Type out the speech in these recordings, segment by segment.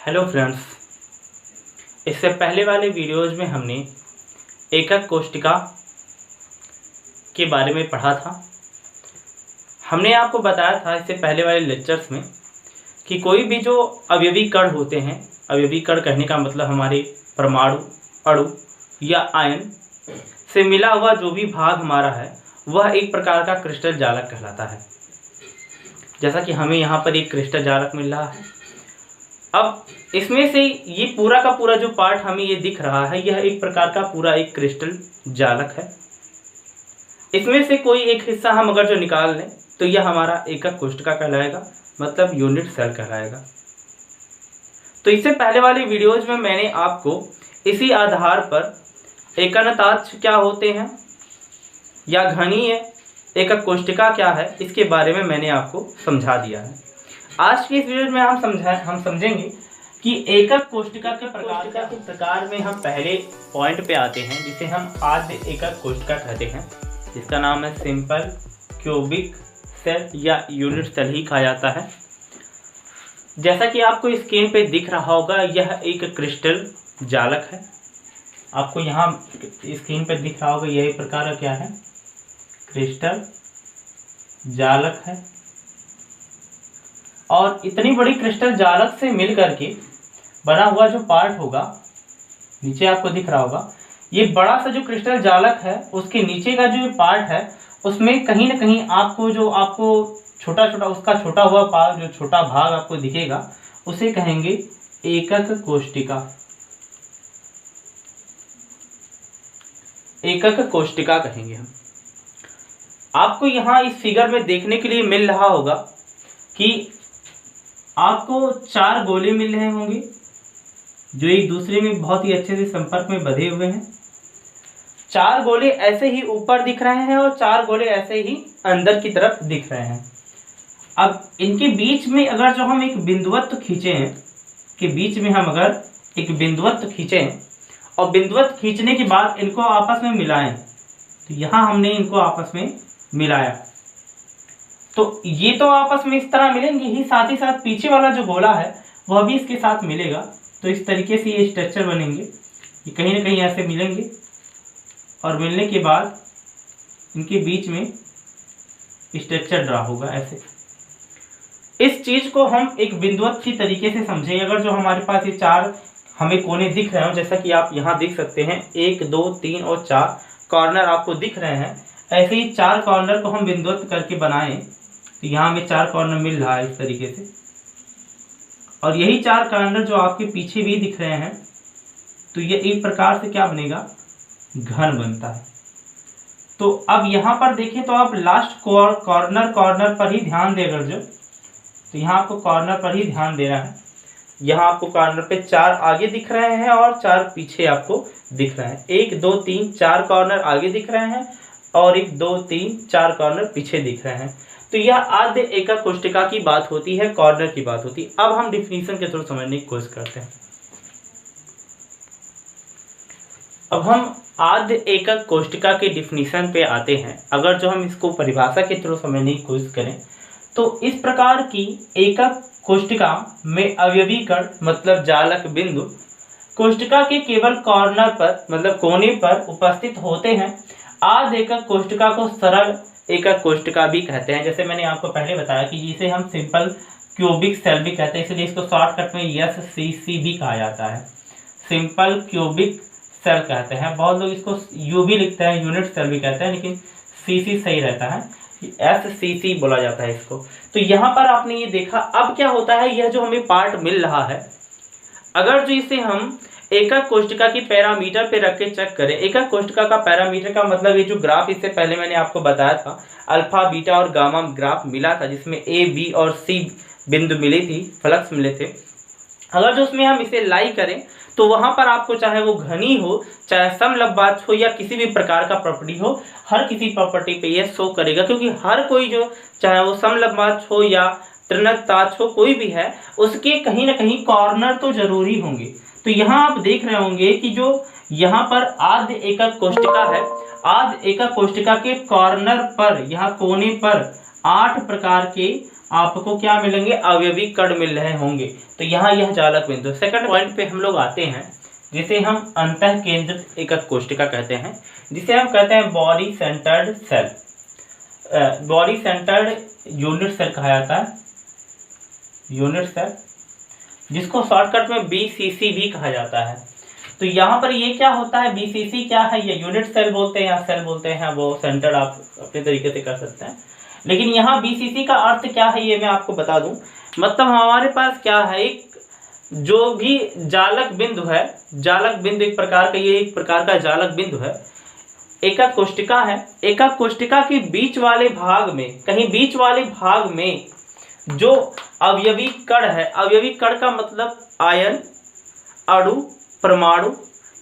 Hello friends, इससे पहले वाले वीडियोज़ में हमने एकक कोष्टिका के बारे में पढ़ा था। हमने आपको बताया था इससे पहले वाले लेक्चर्स में कि कोई भी जो अवयवी कण होते हैं, अवयवी कण कहने का मतलब हमारे परमाणु, अणु या आयन से मिला हुआ जो भी भाग हमारा है वह एक प्रकार का क्रिस्टल जालक कहलाता है। जैसा कि हमें यहाँ पर एक क्रिस्टल जालक मिल रहा है। अब इसमें से ये पूरा का पूरा जो पार्ट हमें ये दिख रहा है, यह एक प्रकार का पूरा एक क्रिस्टल जालक है। इसमें से कोई एक हिस्सा हम अगर जो निकाल लें तो यह हमारा एकक कोष्टिका कहलाएगा, मतलब यूनिट सेल कहलाएगा। तो इससे पहले वाले वीडियोज में मैंने आपको इसी आधार पर एकनताक्ष क्या होते हैं या घनीय एकक कोष्टिका क्या है, इसके बारे में मैंने आपको समझा दिया है। आज की इस वीडियो में हम समझेंगे कि एकक कोष्टिका के प्रकार में हम पहले पॉइंट पे आते हैं जिसे हम आद्य एकक कोष्टिका कहते हैं, जिसका नाम है सिंपल क्यूबिक सेल या यूनिट सेल ही कहा जाता है। जैसा कि आपको स्क्रीन पे दिख रहा होगा, यह एक क्रिस्टल जालक है। आपको यहाँ स्क्रीन पे दिख रहा होगा, यही प्रकार क्या है, क्रिस्टल जालक है। और इतनी बड़ी क्रिस्टल जालक से मिल करके बना हुआ जो पार्ट होगा, नीचे आपको दिख रहा होगा, ये बड़ा सा जो क्रिस्टल जालक है उसके नीचे का जो पार्ट है उसमें कहीं ना कहीं आपको छोटा छोटा उसका छोटा हुआ पार्ट, जो छोटा भाग आपको दिखेगा, उसे कहेंगे एकक कोष्टिका। एकक कोष्टिका कहेंगे हम। आपको यहाँ इस फिगर में देखने के लिए मिल रहा होगा कि आपको 4 गोले मिल रहे होंगे जो एक दूसरे में बहुत ही अच्छे से संपर्क में बंधे हुए हैं। 4 गोले ऐसे ही ऊपर दिख रहे हैं और 4 गोले ऐसे ही अंदर की तरफ दिख रहे हैं। अब इनके बीच में अगर जो हम एक बिंदुवत्व खींचें, के बीच में हम अगर एक बिंदुवत्व खींचें और बिंदुवत्व खींचने के बाद इनको आपस में मिलाएं, तो यहाँ हमने इनको आपस में मिलाया तो ये तो आपस में इस तरह मिलेंगे ही, साथ ही साथ पीछे वाला जो गोला है वह भी इसके साथ मिलेगा। तो इस तरीके से ये स्ट्रक्चर बनेंगे, ये कहीं ना कहीं ऐसे मिलेंगे और मिलने के बाद इनके बीच में स्ट्रक्चर ड्रा होगा ऐसे। इस चीज को हम एक बिंदुवत की तरीके से समझें। अगर जो हमारे पास ये 4 हमें कोने दिख रहे हो, जैसा कि आप यहाँ देख सकते हैं, 1 2 3 और 4 कॉर्नर आपको दिख रहे हैं, ऐसे ही 4 कॉर्नर को हम बिंदुवत करके बनाएं तो यहाँ में 4 कॉर्नर मिल रहा है इस तरीके से, और यही 4 कॉर्नर जो आपके पीछे भी दिख रहे हैं, तो ये एक प्रकार से क्या बनेगा, घन बनता है। तो अब यहाँ पर देखें तो आप लास्ट कॉर्नर पर ही ध्यान दें अगर जो, तो यहाँ आपको कॉर्नर पर ही ध्यान देना है। यहाँ आपको कॉर्नर पे 4 आगे दिख रहे हैं और 4 पीछे आपको दिख रहे हैं। 1 2 3 4 कॉर्नर आगे दिख रहे हैं और 1 2 3 4 कॉर्नर पीछे दिख रहे हैं। तो यह आद्य एकक कोष्टिका की बात होती है, कॉर्नर की बात होती है। अब हम डिफिनीशन के थ्रू समझने की कोशिश करते हैं। अब हम आद्य एकक कोष्टिका के डिफिनीशन पे आते हैं। अगर जो हम इसको परिभाषा के थ्रू समझने की कोशिश करें तो इस प्रकार की एकक कोष्टिका में अवयवी कण मतलब जालक बिंदु कोष्टिका के केवल कॉर्नर पर मतलब कोने पर उपस्थित होते हैं। आद्य एकक कोष्टिका को सरल एकक कोष्टिका भी कहते हैं। जैसे मैंने आपको पहले बताया कि जिसे हम सिंपल क्यूबिक सेल भी कहते हैं, इसलिए इसको शॉर्टकट में SCC भी कहा जाता है, सिंपल क्यूबिक सेल कहते हैं। बहुत लोग इसको यू भी लिखते हैं, यूनिट सेल भी कहते हैं, लेकिन CC सही रहता है, SCC बोला जाता है इसको। तो यहाँ पर आपने ये देखा। अब क्या होता है, यह जो हमें पार्ट मिल रहा है, अगर जो इसे हम एकक कोष्टिका की पैरामीटर पे रख के चेक करें, एकक कोष्टिका का पैरामीटर का मतलब ये जो ग्राफ इससे पहले मैंने आपको बताया था, अल्फा बीटा और गामा ग्राफ मिला था, जिसमें A B और C बिंदु मिली थी, फ्लक्स मिले थे। अगर जो उसमें हम इसे लाई करें तो वहां पर आपको चाहे वो घनी हो, चाहे समलंबाच हो या किसी भी प्रकार का प्रॉपर्टी हो, हर किसी प्रॉपर्टी पे ये शो करेगा, क्योंकि हर कोई जो चाहे वो समलंबाच हो या त्रिनताक्ष हो, कोई भी है, उसके कहीं ना कहीं कॉर्नर तो जरूरी होंगे। तो यहाँ आप देख रहे होंगे कि जो यहाँ पर आद्य एकक कोष्टिका है, आद्य एकक कोष्टिका के कॉर्नर पर, यहाँ कोने पर 8 प्रकार के आपको क्या मिलेंगे, अवयवी कण मिल रहे होंगे। तो यहाँ यह जालक बिंदु। सेकंड पॉइंट पे हम लोग आते हैं, जिसे हम अंतः केंद्रित एकक कोशिका कहते हैं, जिसे हम कहते हैं body centred cell, body centred unit cell कहा जाता है, यूनिट सेल, जिसको शॉर्टकट में बीसीसी भी कहा जाता है। तो यहाँ पर ये क्या होता है, बीसीसी क्या है, ये यूनिट सेल बोलते हैं या सेल बोलते हैं, वो सेंटर्ड आप अपने तरीके से कर सकते हैं। लेकिन यहाँ बीसीसी का अर्थ क्या है ये मैं आपको बता दूं। मतलब हमारे पास क्या है, एक जो भी जालक बिंदु है, जालक बिंदु एक प्रकार का, ये एक प्रकार का जालक बिंदु है, एकक कोशिका है। एकक कोशिका के बीच वाले भाग में, कहीं बीच वाले भाग में जो अवयवी कण है, अवयवी कण का मतलब आयन, अणु, परमाणु,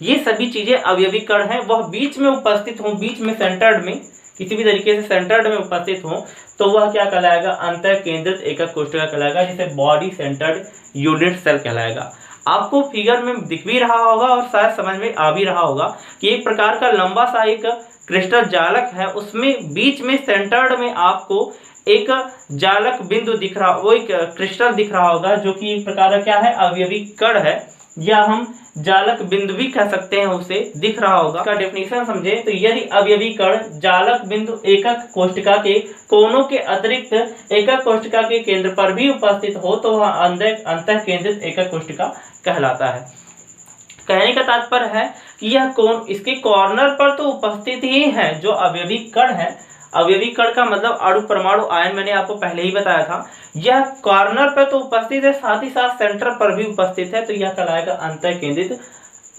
ये सभी चीजें अवयवी कण हैं, वह बीच में उपस्थित हों, बीच में सेंटर्ड में, किसी भी तरीके से सेंटर्ड में उपस्थित हो, तो वह क्या कहलाएगा, अंतः केंद्रित एकक कोशिका कहलाएगा, जिसे बॉडी सेंटर्ड यूनिट सेल कहलाएगा। आपको फिगर में दिख भी रहा होगा और शायद समझ में आ भी रहा होगा कि एक प्रकार का लंबा सा एक क्रिस्टल जालक है, उसमें बीच में सेंटर्ड में आपको एक जालक बिंदु दिख रहा, वो एक क्रिस्टल दिख रहा होगा, जो कि एक प्रकार का क्या है, अवयवी कण है, या हम जालक बिंदु भी कह सकते हैं, उसे दिख रहा होगा। इसका डेफिनेशन समझे तो यदि अवयवी कण जालक बिंदु एकक कोशिका के कोनों के अतिरिक्त एकक कोशिका के केंद्र पर भी उपस्थित हो तो वह अंतः केंद्रित एकक कोशिका कहलाता है। कहने का तात्पर्य है कि यह कोण इसके कॉर्नर पर तो उपस्थित ही है, जो अवयवी कण है, अवयवी कण का मतलब अणु, परमाणु, आयन, मैंने आपको पहले ही बताया था, यह कॉर्नर पर तो उपस्थित है, साथ ही साथ सेंटर पर भी उपस्थित है, तो यह कहलाएगा अंतः केंद्रित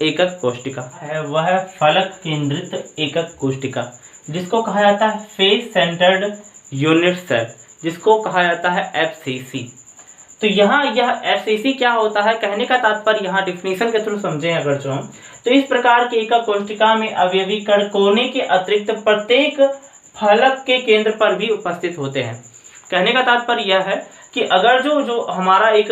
एकक कोशिका है। वह फलक केंद्रित एकक कोशिका, जिसको कहा जाता है फेस सेंटर्ड यूनिट सेल, जिसको कहा जाता है एफसीसी। तो यहाँ यह एफसीसी क्या होता है, कहने का तात्पर्य यहाँ डिफिनेशन के थ्रू समझें अगर जो हम, तो इस प्रकार की एकक कोशिका में अवयवी कण कोने के अतिरिक्त प्रत्येक फलक के केंद्र पर भी उपस्थित होते हैं। कहने का तात्पर्य यह है कि अगर जो हमारा एक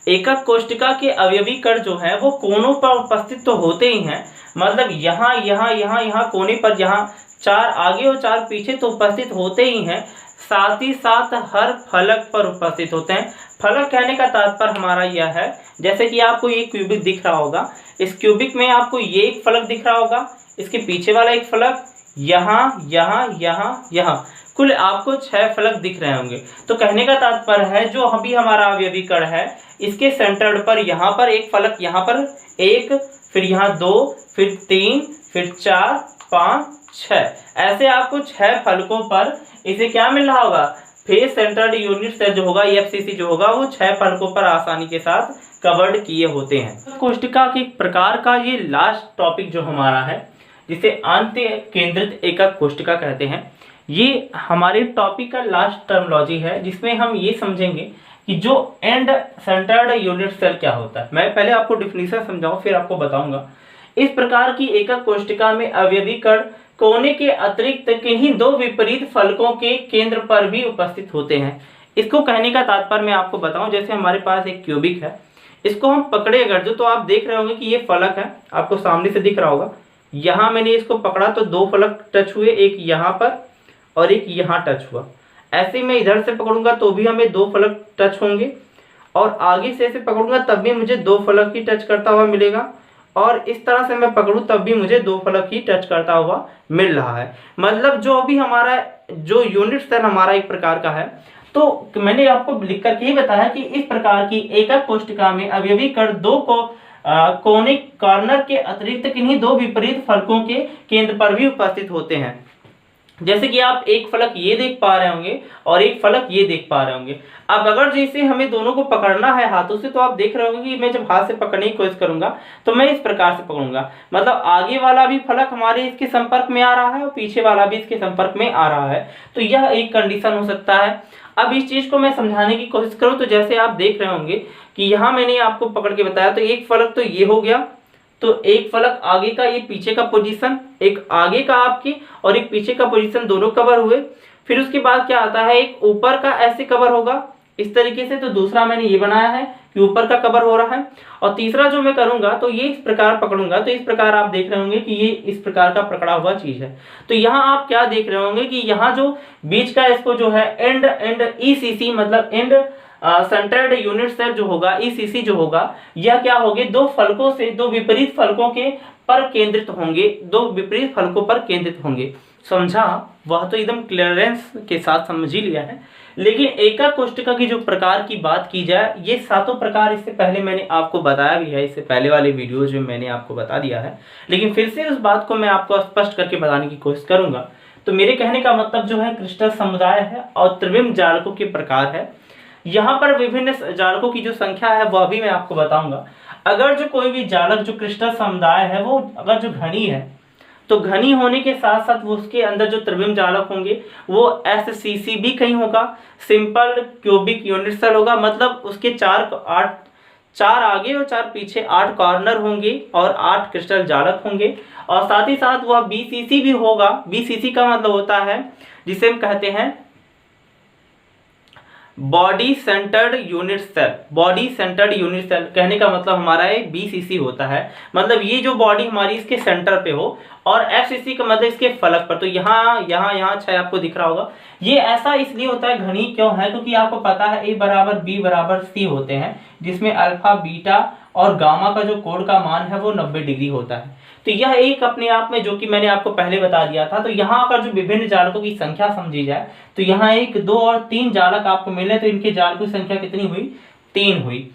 एकक कोशिका के अवयवी कण जो है वो कोनों पर उपस्थित तो होते ही हैं, मतलब यहाँ यहाँ यहाँ यहाँ कोने पर, जहाँ चार आगे और चार पीछे तो उपस्थित होते ही हैं, साथ ही साथ हर फलक पर उपस्थित होते हैं। फलक कहने का तात्पर्य हमारा यह है, जैसे कि आपको ये क्यूबिक दिख रहा होगा, इस क्यूबिक में आपको ये एक फलक दिख रहा होगा, इसके पीछे वाला एक फलक, यहाँ यहाँ यहाँ यहाँ, कुल आपको 6 फलक दिख रहे होंगे। तो कहने का तात्पर्य है जो अभी हमारा अवयवी कण है, इसके सेंटर्ड पर यहाँ पर एक फलक, यहाँ पर एक, फिर यहाँ 2, फिर 3, फिर 4, 5, 6, ऐसे आपको 6 फलकों पर इसे क्या मिल रहा होगा, फेस सेंटर्ड यूनिट सेल जो होगा, एफसीसी जो होगा, वो 6 फलकों पर आसानी के साथ कवर्ड किए होते हैं। कोशिका के प्रकार का ये लास्ट टॉपिक जो हमारा है, जिसे अंतः केंद्रित एकक कोशिका कहते हैं, ये हमारे टॉपिक का लास्ट टर्मिनोलॉजी है, जिसमें हम ये समझेंगे कि जो एंड सेंटर्ड यूनिट सेल क्या होता है। मैं पहले आपको डिफिनीशन समझाऊं फिर आपको बताऊंगा। इस प्रकार की एकक कोशिका में अवयवी कण कोने के अतिरिक्त किन्हीं 2 विपरीत फलकों के केंद्र पर भी उपस्थित होते हैं। इसको कहने का तात्पर्य मैं आपको बताऊं, जैसे हमारे पास एक क्यूबिक है, इसको हम पकड़े अगर जो, तो आप देख रहे होंगे कि ये फलक है, आपको सामने से दिख रहा होगा, यहाँ मैंने इसको पकड़ा तो 2 फलक टच हुए, एक यहाँ पर और एक यहाँ टच हुआ। ऐसे मैं इधर से पकड़ूंगा तो भी हमें 2 फलक टच होंगे, और आगे से ऐसे पकड़ूंगा तब भी मुझे 2 फलक ही टच करता हुआ मिलेगा, और इस तरह से मैं पकड़ूं तब भी मुझे 2 फलक ही टच करता हुआ मिल रहा है। मतलब जो भी हमारा जो यूनिट सेल हमारा एक प्रकार का है, तो मैंने आपको लिख करके ही बताया कि इस प्रकार की एकक कोशिका में अवयवी कण 2 को कोने कॉर्नर के अतिरिक्त किन्हीं 2 विपरीत फलकों के केंद्र पर भी उपस्थित होते हैं। जैसे कि आप एक फलक ये देख पा रहे होंगे और एक फलक ये देख पा रहे होंगे। अब अगर जैसे हमें दोनों को पकड़ना है हाथों से, तो आप देख रहे होंगे कि मैं जब हाथ से पकड़ने की कोशिश करूंगा तो मैं इस प्रकार से पकड़ूंगा, मतलब आगे वाला भी फलक हमारे इसके संपर्क में आ रहा है और पीछे वाला भी इसके संपर्क में आ रहा है, तो यह एक कंडीशन हो सकता है। अब इस चीज को मैं समझाने की कोशिश करूँ तो जैसे आप देख रहे होंगे कि यहाँ मैंने आपको पकड़ के बताया, तो एक फलक तो ये हो गया, तो एक फलक आगे का, ये पीछे का पोजीशन, एक आगे का आपकी और एक पीछे का पोजीशन दोनों कवर हुए। फिर उसके बाद क्या आता है, एक ऊपर का ऐसे कवर होगा इस तरीके से, तो दूसरा मैंने ये बनाया है कि ऊपर का कवर हो रहा है, और तीसरा जो मैं करूंगा तो ये इस प्रकार पकड़ूंगा, तो इस प्रकार आप देख रहे होंगे कि ये इस प्रकार का पकड़ा हुआ चीज है। तो यहाँ आप क्या देख रहे होंगे कि यहाँ जो बीच का इसको जो है एंड ईसीसी मतलब एंड सेंटर्ड यूनिट सेल जो होगा, ईसीसी जो होगा, यह क्या होंगे, दो फलकों से, दो विपरीत फलकों के पर केंद्रित होंगे, दो विपरीत फलकों पर केंद्रित होंगे। समझा? वह तो एकदम क्लियरेंस के साथ समझ ही लिया है। लेकिन एकक कोष्ठका की जो प्रकार की बात की जाए, ये सातों प्रकार इससे पहले मैंने आपको बताया भी है, इससे पहले वाले वीडियोज में मैंने आपको बता दिया है, लेकिन फिर से उस बात को मैं आपको स्पष्ट करके बताने की कोशिश करूंगा। तो मेरे कहने का मतलब जो है क्रिस्टल समुदाय है और त्रिविम जालकों के प्रकार है। यहाँ पर विभिन्न जालकों की जो संख्या है वह भी मैं आपको बताऊंगा। अगर जो कोई भी जालक जो क्रिस्टल समुदाय है वो अगर जो घनी है, तो घनी होने के साथ साथ वो उसके अंदर जो त्रिविम जालक होंगे वो एससीसी भी कहीं होगा, सिंपल क्यूबिक यूनिट सेल होगा, मतलब उसके चार आगे और चार पीछे 8 कॉर्नर होंगे और 8 क्रिस्टल जालक होंगे, और साथ ही साथ वह बीसीसी भी होगा। बीसीसी का मतलब होता है जिसे हम कहते हैं body centred unit cell. Body centred unit cell कहने का मतलब हमारा एक बीसीसी होता है, मतलब ये जो बॉडी हमारी इसके सेंटर पे हो, और एफसीसी का मतलब इसके फलक पर। तो यहाँ 6 आपको दिख रहा होगा। ये ऐसा इसलिए होता है, घनी क्यों है, क्योंकि आपको पता है A बराबर B बराबर C होते हैं, जिसमें अल्फा बीटा और गामा का जो कोण का मान है वो 90 डिग्री होता है। तो यह एक अपने आप में, जो कि मैंने आपको पहले बता दिया था। तो यहाँ पर जो विभिन्न जालकों की संख्या समझी जाए तो यहाँ 1, 2 और 3 जालक आपको मिले, तो इनके जालकों की संख्या कितनी हुई, 3 हुई।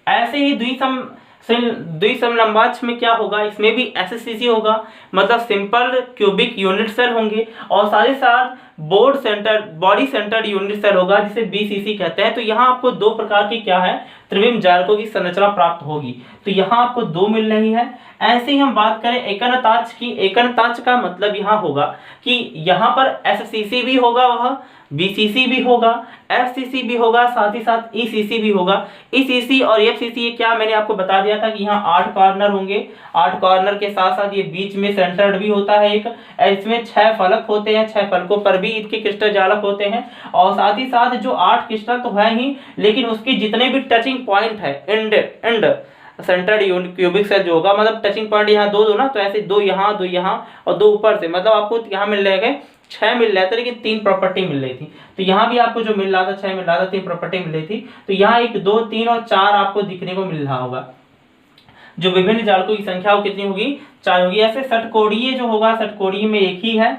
ऐसे ही द्विसमलंबाक्ष में क्या होगा, इसमें भी एससीसी होगा, मतलब सिंपल क्यूबिक यूनिट सेल होंगे, और साथ ही साथ बॉडी सेंटर्ड यूनिट सेल होगा, जिसे बीसीसी कहते हैं। तो यहाँ आपको 2 प्रकार की क्या है, त्रिविम जालकों की संरचना प्राप्त होगी। तो यहाँ आपको 2 मिल रही है। ऐसे ही हम बात करें एकनताक्ष की। एकनताक्ष का मतलब यहाँ होगा कि यहाँ पर एससीसी भी होगा, वह बीसीसी भी होगा, एफसीसी भी होगा, साथ ही साथ ईसीसी भी होगा। ईसीसी और एफसीसी ये क्या मैंने आपको बता दिया था कि यहाँ 8 कॉर्नर होंगे, 8 कॉर्नर के साथ साथ ये बीच में सेंटर्ड भी होता है एक, इसमें 6 फलक होते हैं, 6 फलकों पर भी इसके क्रिस्टल जालक होते हैं, और साथ ही साथ जो 8 क्रिस्टल तो है ही, लेकिन उसके जितने भी टचिंग पॉइंट है, एंड सेंटर्ड क्यूबिक सेल जो होगा, मतलब टचिंग पॉइंट यहाँ 2 ना, तो ऐसे 2 यहाँ और 2 ऊपर से, मतलब आपको यहाँ मिल जाएगा 6 मिल रहा था, लेकिन 3 प्रॉपर्टी मिल रही थी। तो यहाँ भी आपको जो मिल रहा था 6 मिल रहा था, 3 प्रॉपर्टी मिल रही थी। तो यहाँ 1, 2, 3 और 4 आपको दिखने को मिल रहा होगा। जो विभिन्न जालकों की संख्या वो कितनी होगी, 4 होगी। ऐसे षटकोणीय जो होगा, षटकोणीय में एक ही है।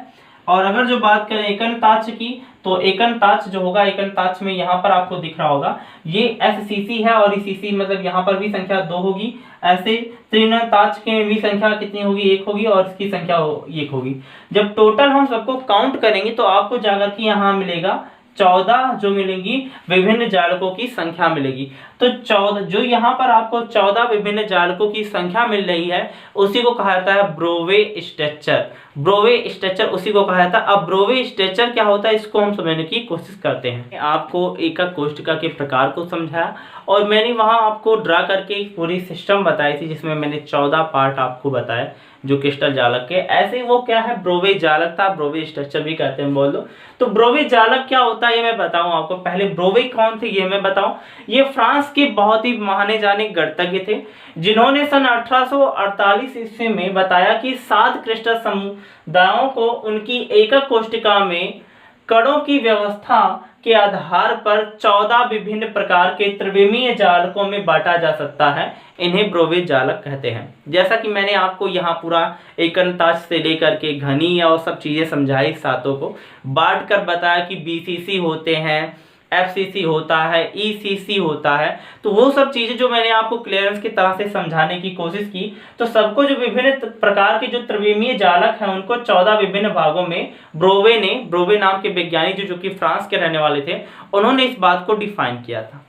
और अगर जो बात करें एकनताक्ष की, तो एकनताक्ष जो होगा, एकनताक्ष में यहाँ पर आपको दिख रहा होगा ये एससीसी है, और ईसीसी मतलब यहाँ पर भी संख्या 2 होगी। ऐसे त्रिनताक्ष के भी संख्या कितनी होगी, 1 होगी, और इसकी संख्या 1 होगी। जब टोटल हम सबको काउंट करेंगे तो आपको जाकर के यहाँ मिलेगा 14 जो मिलेंगी विभिन्न जालकों की संख्या मिलेगी। तो 14 जो यहाँ पर आपको 14 विभिन्न जालकों की संख्या मिल रही है, उसी को कहा जाता है ब्रोवे स्ट्रक्चर। ब्रोवे स्ट्रक्चर उसी को कहा जाता है। अब ब्रोवे स्ट्रक्चर क्या होता है, इसको हम समझने की कोशिश करते हैं। आपको एकक कोष्ठका के प्रकार को समझाया, और मैंने वहां आपको ड्रा करके पूरी सिस्टम बताई थी, जिसमें मैंने 14 पार्ट आपको बताया जो क्रिस्टल जालक के। ऐसे वो क्या है, ब्रोवे जालक था, ब्रोवे स्ट्रक्चर भी कहते हैं, बोल दो। तो ब्रोवे जालक क्या होता है ये मैं बताऊं आपको। पहले ब्रोवे कौन थे ये मैं बताऊं। ये फ्रांस के बहुत ही माने जाने गणितज्ञ थे, जिन्होंने सन 1848 ईस्वी में बताया कि 7 क्रिस्टल समुदायों को उनकी एकक कोष्ठका में कणों की व्यवस्था के आधार पर 14 विभिन्न प्रकार के त्रिविमीय जालकों में बांटा जा सकता है। इन्हें ब्रोवे जालक कहते हैं। जैसा कि मैंने आपको यहाँ पूरा एकनताक्ष से लेकर के घनी और सब चीजें समझाई, सातों को बांट कर बताया कि बीसीसी होते हैं, एफसीसी होता है, ईसीसी होता है। तो वो सब चीजें जो मैंने आपको क्लियरेंस की तरह से समझाने की कोशिश की, तो सबको जो विभिन्न प्रकार के जो त्रिविमीय जालक हैं उनको 14 विभिन्न भागों में ब्रोवे नाम के वैज्ञानिक जो कि फ्रांस के रहने वाले थे, उन्होंने इस बात को डिफाइन किया था।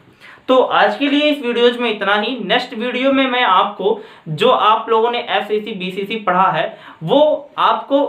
तो आज के लिए इस वीडियोज में इतना ही। नेक्स्ट वीडियो में मैं आपको जो आप लोगों ने एफसीसी बीसीसी पढ़ा है वो आपको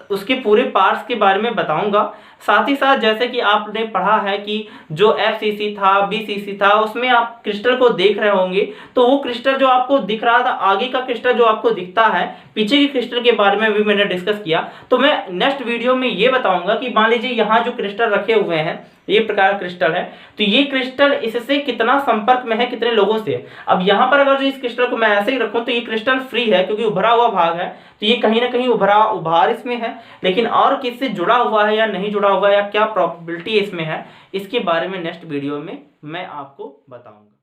उसके पूरे पार्ट्स के बारे में बताऊंगा। साथ ही साथ जैसे कि आपने पढ़ा है कि जो एफसीसी था बीसीसी था उसमें आप क्रिस्टल को देख रहे होंगे, तो वो क्रिस्टल जो आपको दिख रहा था, आगे का क्रिस्टल जो आपको दिखता है, पीछे के क्रिस्टल के बारे में भी मैंने डिस्कस किया। तो मैं नेक्स्ट वीडियो में ये बताऊंगा कि मान लीजिए यहाँ जो क्रिस्टल रखे हुए हैं ये प्रकार क्रिस्टल है, तो ये क्रिस्टल इससे कितना संपर्क में है, कितने लोगों से। अब यहाँ पर अगर जो इस क्रिस्टल को मैं ऐसे ही रखूं तो ये क्रिस्टल फ्री है क्योंकि उभरा हुआ भाग है, तो ये कहीं ना कहीं उभार इसमें है, लेकिन और किससे जुड़ा हुआ है या नहीं जुड़ा हुआ है या क्या प्रोबेबिलिटी इसमें है, इसके बारे में नेक्स्ट वीडियो में मैं आपको बताऊंगा।